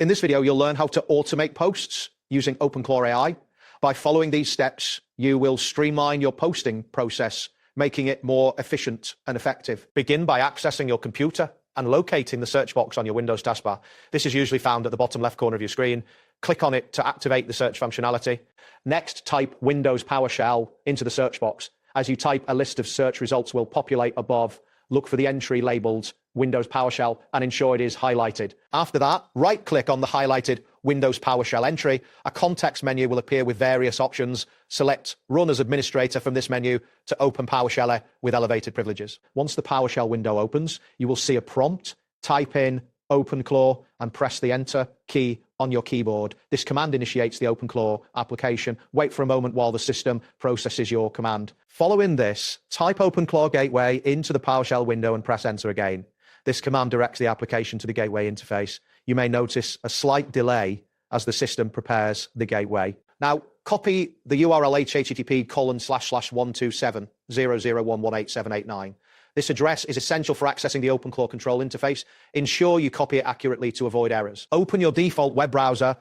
In this video, you'll learn how to automate posts using OpenClaw AI. By following these steps, you will streamline your posting process, making it more efficient and effective. Begin by accessing your computer and locating the search box on your Windows taskbar. This is usually found at the bottom left corner of your screen. Click on it to activate the search functionality. Next, type Windows PowerShell into the search box. As you type, a list of search results will populate above. Look for the entry labeled Windows PowerShell and ensure it is highlighted. After that, right-click on the highlighted Windows PowerShell entry. A context menu will appear with various options. Select Run as Administrator from this menu to open PowerShell with elevated privileges. Once the PowerShell window opens, you will see a prompt. Type in OpenClaw and press the Enter key on your keyboard. This command initiates the OpenClaw application. Wait for a moment while the system processes your command. Following this, type OpenClaw Gateway into the PowerShell window and press Enter again. This command directs the application to the gateway interface. You may notice a slight delay as the system prepares the gateway. Now, copy the URL http://127.00118.789. This address is essential for accessing the OpenClaw control interface. Ensure you copy it accurately to avoid errors. Open your default web browser,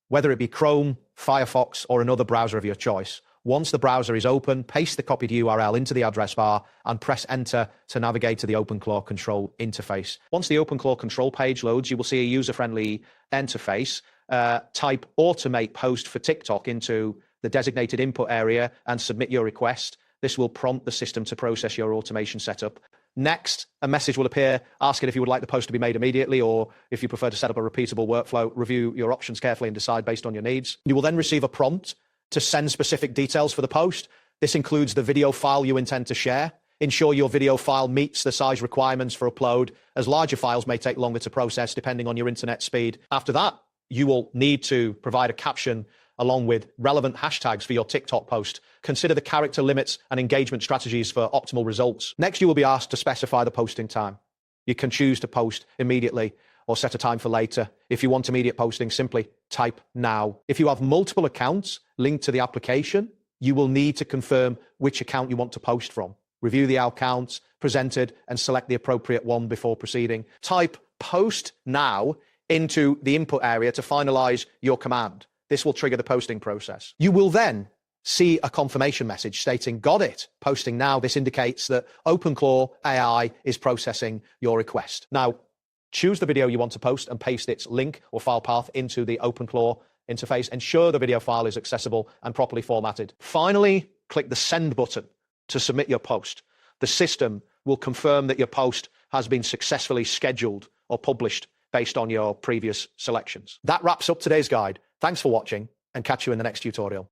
whether it be Chrome, Firefox, or another browser of your choice. Once the browser is open, paste the copied URL into the address bar and press Enter to navigate to the OpenClaw control interface. Once the OpenClaw control page loads, you will see a user-friendly interface. Type Automate Post for TikTok into the designated input area and submit your request. This will prompt the system to process your automation setup. Next, a message will appear asking if you would like the post to be made immediately or if you prefer to set up a repeatable workflow. Review your options carefully and decide based on your needs. You will then receive a prompt to send specific details for the post. This includes the video file you intend to share. Ensure your video file meets the size requirements for upload, as larger files may take longer to process depending on your internet speed. After that, you will need to provide a caption along with relevant hashtags for your TikTok post. Consider the character limits and engagement strategies for optimal results. Next, you will be asked to specify the posting time. You can choose to post immediately or set a time for later. If you want immediate posting, simply type now. If you have multiple accounts linked to the application, you will need to confirm which account you want to post from. Review the accounts presented and select the appropriate one before proceeding. Type Post Now into the input area to finalize your command. This will trigger the posting process. You will then see a confirmation message stating, got it, posting now. This indicates that OpenClaw AI is processing your request. Now, choose the video you want to post and paste its link or file path into the OpenClaw interface. Ensure the video file is accessible and properly formatted. Finally, click the Send button to submit your post. The system will confirm that your post has been successfully scheduled or published based on your previous selections. That wraps up today's guide. Thanks for watching and catch you in the next tutorial.